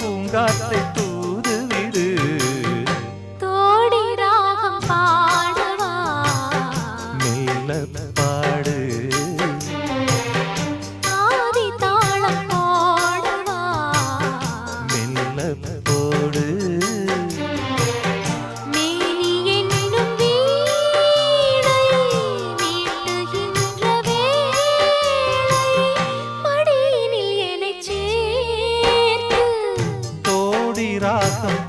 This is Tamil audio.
பூங்காற்றை தூதுவிடு. தோடி ராகம் பாடவா மெல்ல பாடு. ஆதி தாளம் போடவா மெல்ல போடு. மேனி என்னும் வீணை மீட்டுகின்ற வேளை மடியினில் என்னைச் சேர்த்து தோடி ராகம்